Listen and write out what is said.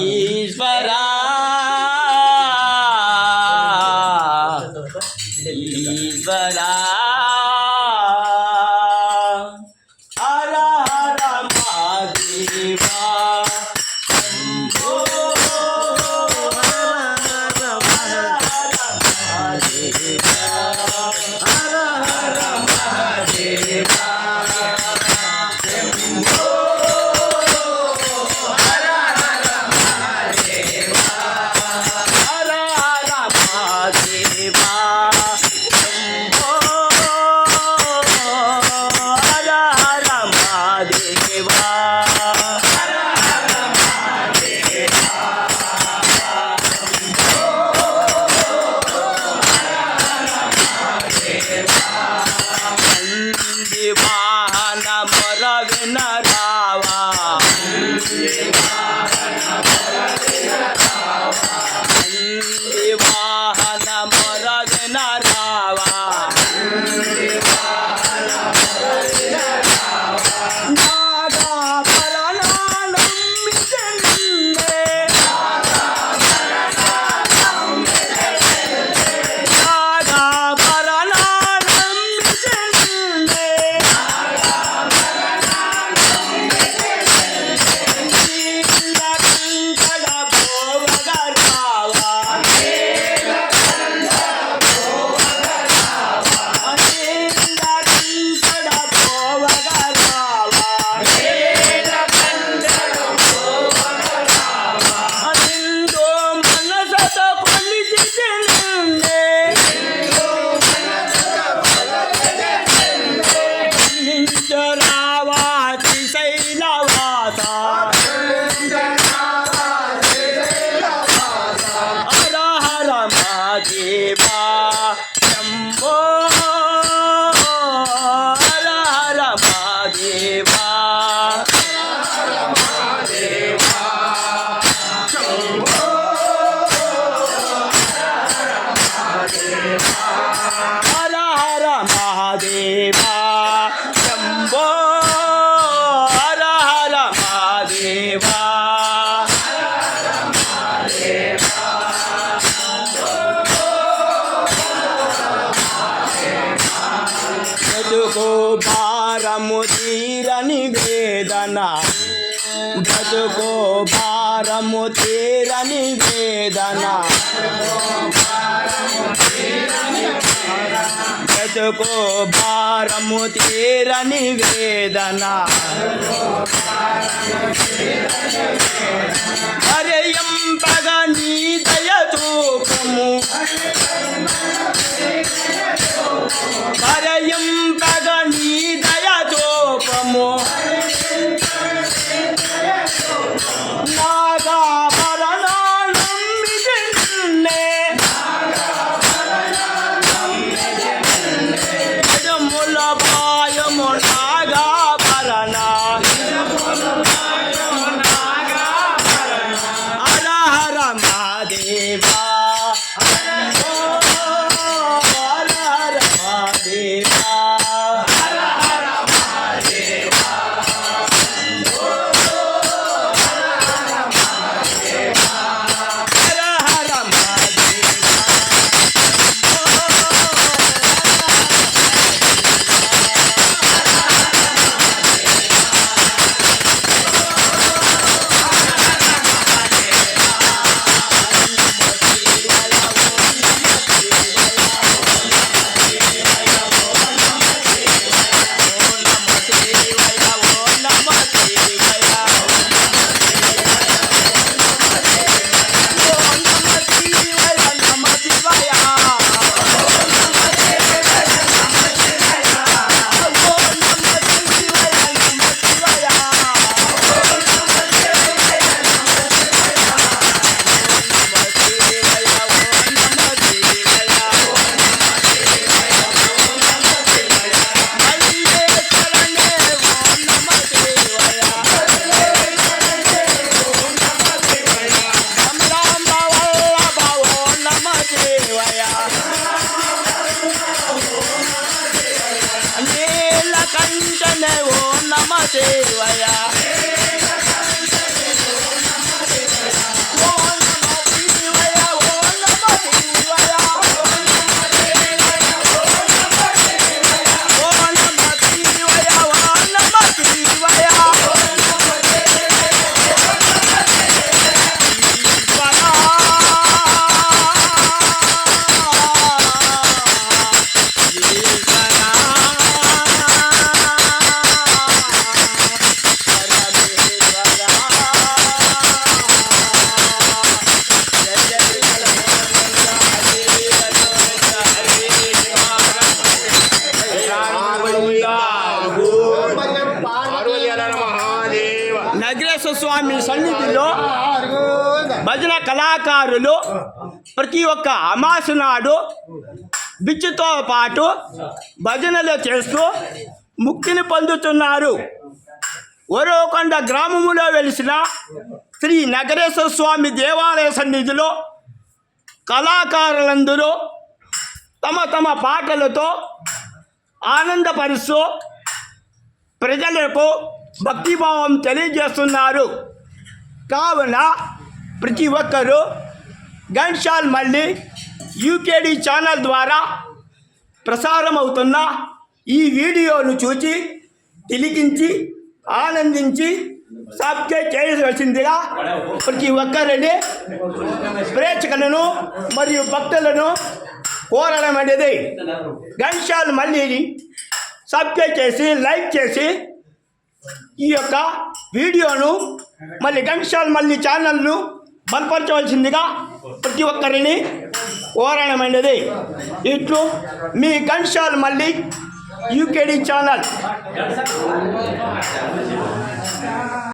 ఈశ్వరా ఈశ్వరా హర హర మహాదేవా శంభో హర హర మహాదేవా శంభో హర హర మహాదేవా హర హర మహాదేవా శంభో హర హర మహాదేవా వాహన మొరవిన రావా వాహన మొరవిన రావా దేవా శంభో హర హర మహాదేవా శంభో హర హర మహాదేవా శంభో హర హర మహాదేవా బ్రతుకు భారము తీరని వేదన బ్రతుకు భారము తీరని వేదన బ్రతుకు భారము తీరని వేదన హరయంపగ నీ దయతూపము హరయంపగ నీ దయతూపము నాగాభరణాలంబిజన్నే యజముల పాయము నాగాభరణ నగరేశ్వర స్వామి సన్నిధిలో భజన కళాకారులు ప్రతి ఒక్క అమాస నాడు బిచ్చుతో పాటు భజనలు చేస్తూ ముక్తిని పొందుతున్నారు. ఒరవకొండ గ్రామములో వెలిసిన శ్రీ నగరేశ్వర స్వామి దేవాలయ సన్నిధిలో కళాకారులందరూ తమ తమ పాటలతో ఆనందపరుస్తూ ప్రజలకు భక్తిభావం తెలియజేస్తున్నారు. కావున ప్రతి ఒక్కరూ ఘంటసాల మల్లి యూకేడి ఛానల్ ద్వారా ప్రసారం అవుతున్న ఈ వీడియోను చూసి తిలకించి ఆనందించి సబ్స్క్రైబ్ చేయవలసిందిగా ప్రతి ఒక్కరిని ప్రేక్షకులను మరియు భక్తులను కోరడం అనేది. ఘంటసాల మల్లిని సబ్స్క్రైబ్ చేసి లైక్ చేసి ఈ యొక్క వీడియోను మళ్ళీ ఘంటసాల మల్లి ఛానల్ను బలపరచవలసిందిగా ప్రతి ఒక్కరిని కోరడమైనది. ఇట్లు మీ ఘంటసాల మల్లి యూకేడి ఛానల్.